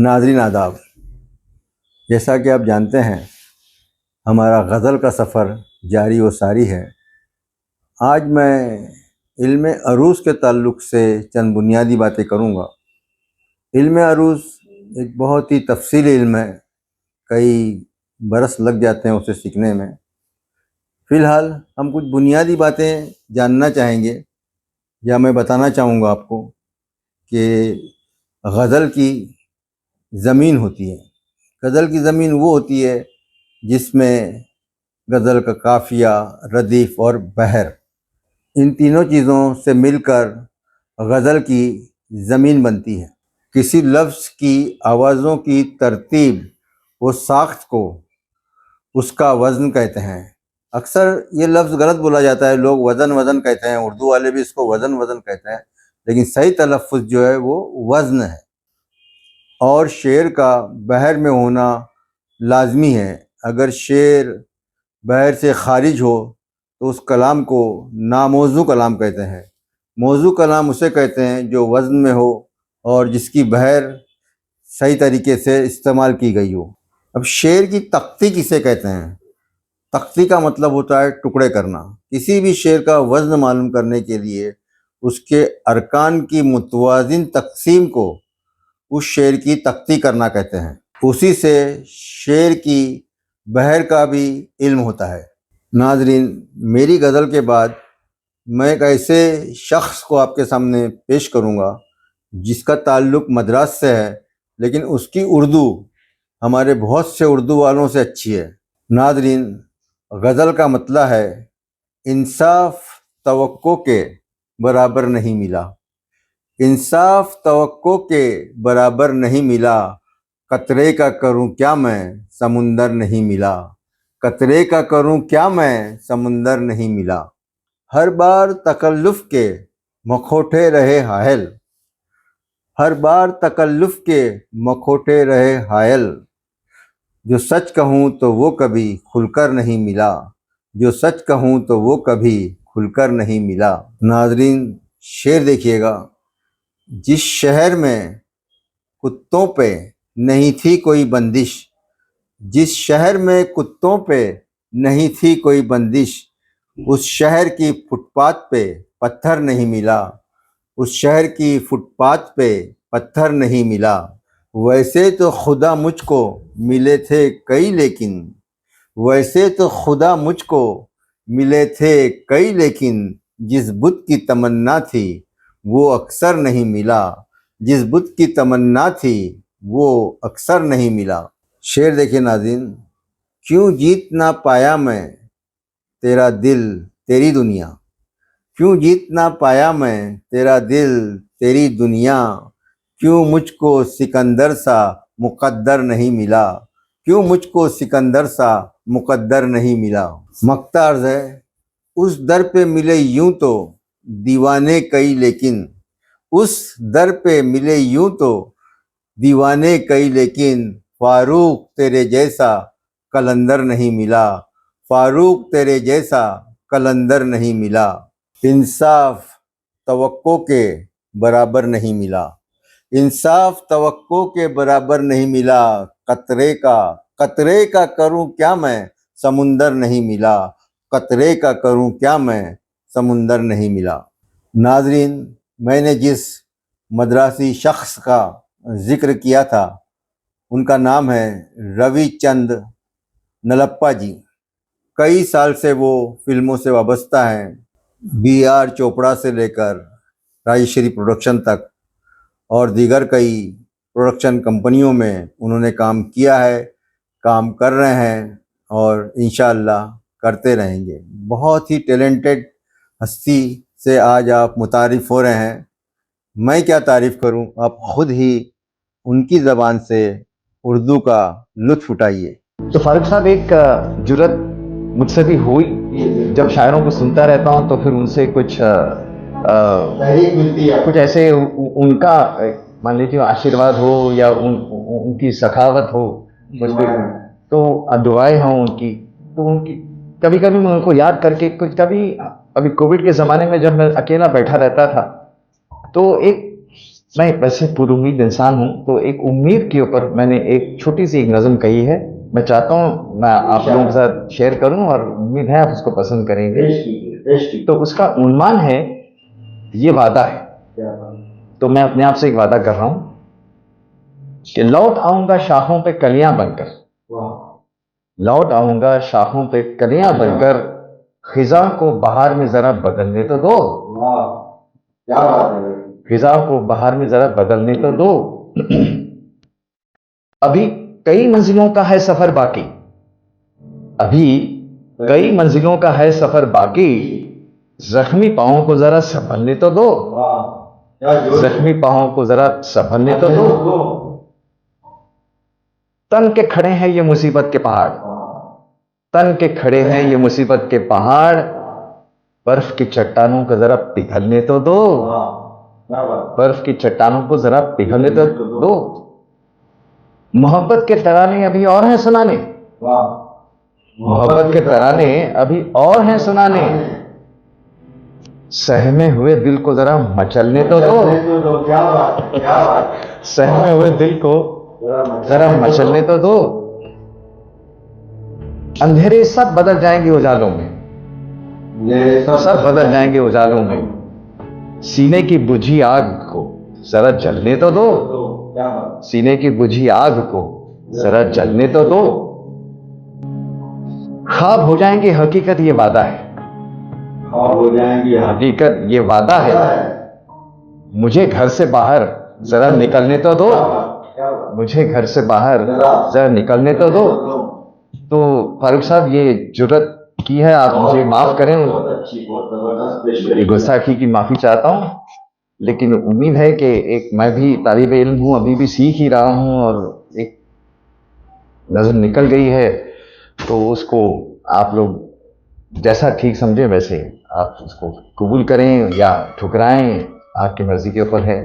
नाज़रीन आदाब। जैसा कि आप जानते हैं, हमारा गज़ल का सफ़र जारी व सारी है। आज मैं इल्म अरूज़ के ताल्लुक़ से चंद बुनियादी बातें करूँगा। इल्म अरूज़ एक बहुत ही तफ़सीली इल्म है, कई बरस लग जाते हैं उसे सीखने में। फ़िलहाल हम कुछ बुनियादी बातें जानना चाहेंगे या मैं बताना चाहूँगा आपको कि गज़ल की ज़मीन होती है। गज़ल की ज़मीन वो होती है जिसमें गज़ल का काफ़िया, रदीफ़ और बहर, इन तीनों चीज़ों से मिलकर गज़ल की ज़मीन बनती है। किसी लफ्ज़ की आवाज़ों की तरतीब व साख्त को उसका वज़न कहते हैं। अक्सर ये लफ्ज़ गलत बोला जाता है, लोग वज़न कहते हैं, उर्दू वाले भी इसको वज़न कहते हैं, लेकिन सही तलफ़्फ़ुज़ जो है वो वज़न है। और शेर का बहर में होना लाज़मी है। अगर शेर बहर से ख़ारिज हो तो उस कलाम को नामौज़ू कलाम कहते हैं। मौज़ू कलाम उसे कहते हैं जो वज़न में हो और जिसकी बहर सही तरीके से इस्तेमाल की गई हो। अब शेर की तख्ती किसे कहते हैं? तख्ती का मतलब होता है टुकड़े करना। किसी भी शेर का वज़न मालूम करने के लिए उसके अरकान की मुतवाज़िन तक़सीम को उस शेर की तख्ती करना कहते हैं। उसी से शेर की बहर का भी इल्म होता है। नाज़रीन, मेरी गज़ल के बाद मैं एक ऐसे शख्स को आपके सामने पेश करूँगा जिसका ताल्लुक़ मद्रास से है, लेकिन उसकी उर्दू हमारे बहुत से उर्दू वालों से अच्छी है। नाज़रीन, गज़ल का मतला है इंसाफ तवक्को के बराबर नहीं मिला। इंसाफ तवक्को के बराबर नहीं मिला, कतरे का करूं क्या मैं समुंदर नहीं मिला। कतरे का करूं क्या मैं समुंदर नहीं मिला। हर बार तकल्लुफ़ के मखौटे रहे हायल। हर बार तकल्लुफ़ के मखौटे रहे हायल। जो सच कहूँ तो वो कभी खुलकर नहीं मिला। जो सच कहूँ तो वो कभी खुलकर नहीं मिला। नाज़रीन, शेर देखिएगा। जिस शहर में कुत्तों पे नहीं थी कोई बंदिश, जिस शहर में कुत्तों पे नहीं थी कोई बंदिश, उस शहर की फुटपाथ पे पत्थर नहीं मिला। उस शहर की फुटपाथ पे पत्थर नहीं मिला। वैसे तो खुदा मुझको मिले थे कई लेकिन, वैसे तो खुदा मुझको मिले थे कई लेकिन, जिस बुत की तमन्ना थी वो अक्सर नहीं मिला। जिस बुत की तमन्ना थी वो अक्सर नहीं मिला। शेर देखिए नाज़रीन। क्यों जीत ना पाया मैं तेरा दिल तेरी दुनिया। क्यों जीत ना पाया मैं तेरा दिल तेरी दुनिया। क्यों मुझको सिकंदर सा मुक़द्दर नहीं मिला। क्यों मुझको सिकंदर सा मुक़द्दर नहीं मिला। मक्ता अर्ज़ है, उस दर पे मिले यूं तो दीवाने कई लेकिन, उस दर पे मिले यूं तो दीवाने कई लेकिन, फारूक तेरे जैसा कलंदर नहीं मिला। फारूक तेरे जैसा कलंदर नहीं मिला। इंसाफ तवक्को के बराबर नहीं मिला। इंसाफ तवक्को के बराबर नहीं मिला। कतरे का करूं क्या मैं समुंदर नहीं मिला। कतरे का करूं क्या मैं समुंदर नहीं मिला। नाज़रीन, मैंने जिस मद्रासी शख्स का ज़िक्र किया था उनका नाम है रविचंद नलप्पा जी। कई साल से वो फिल्मों से वाबस्ता हैं। बी.आर. चोपड़ा से लेकर राजश्री प्रोडक्शन तक और दीगर कई प्रोडक्शन कंपनियों में उन्होंने काम किया है, काम कर रहे हैं और इंशाअल्लाह करते रहेंगे। बहुत ही टैलेंटेड हस्ती से आज आप मुतारिफ़ हो रहे हैं। मैं क्या तारीफ़ करूं, आप खुद ही उनकी ज़बान से उर्दू का लुत्फ़ उठाइए। तो फारूक साहब, एक जुर्रत मुझसे भी हुई। जब शायरों को सुनता रहता हूँ तो फिर उनसे कुछ कुछ ऐसे उनका मान लीजिए आशीर्वाद हो या उनकी सखावत हो मुझ पर, तो दुआएं हों उनकी, तो उनकी कभी कभी मैं उनको याद करके कुछ कभी, अभी कोविड के ज़माने में जब मैं अकेला बैठा रहता था तो एक मैं वैसे पुरुमीद इंसान हूँ, तो एक उम्मीद के ऊपर मैंने एक छोटी सी एक नज़म कही है। मैं चाहता हूँ मैं आप लोगों के साथ शेयर करूँ और उम्मीद है आप उसको पसंद करेंगे। तो उसका उन्माद है, ये वादा है। तो मैं अपने आप से एक वादा कर रहा हूँ कि लौट आऊंगा शाखों पे कलियां बनकर, लौट आऊंगा शाखों पे कलियां बनकर, खिजा को बहार में जरा बदलने तो दो, खिजा को बहार में जरा बदलने तो दो। अभी कई मंजिलों का है सफर बाकी, अभी कई मंजिलों का है सफर बाकी, जख्मी पांवों को जरा संभलने तो दो, जख्मी पांवों को जरा संभलने तो दो। तन के खड़े हैं ये मुसीबत के पहाड़, तन के खड़े हैं ये मुसीबत के पहाड़, बर्फ की चट्टानों को जरा पिघलने तो दो, बर्फ की चट्टानों को जरा पिघलने तो दो। मोहब्बत के तराने अभी और हैं सुनाने, मोहब्बत के तराने अभी और हैं सुनाने, सहमे हुए दिल को जरा मचलने तो दो, सहमे हुए दिल को जरा मचलने तो दो। अंधेरे सब बदल जाएंगे उजालों में, सब बदल जाएंगे उजालों में, सीने की बुझी आग को जरा जलने तो दो, सीने की बुझी आग को जरा जलने तो दो। ख्वाब हो जाएंगे हकीकत ये वादा है, ख्वाब हो जाएंगे हकीकत ये वादा है, मुझे घर से बाहर जरा निकलने तो दो, मुझे घर से बाहर जरा निकलने तो दो। तो फारूक साहब ये जुर्रत की है, आप मुझे माफ करें, गुस्ताखी की माफी चाहता हूँ, लेकिन उम्मीद है कि एक मैं भी तालिब इल्म हूँ, अभी भी सीख ही रहा हूँ, और एक नज़र निकल गई है तो उसको आप लोग जैसा ठीक समझें वैसे आप उसको कबूल करें या ठुकराएं, आपकी मर्जी के ऊपर है।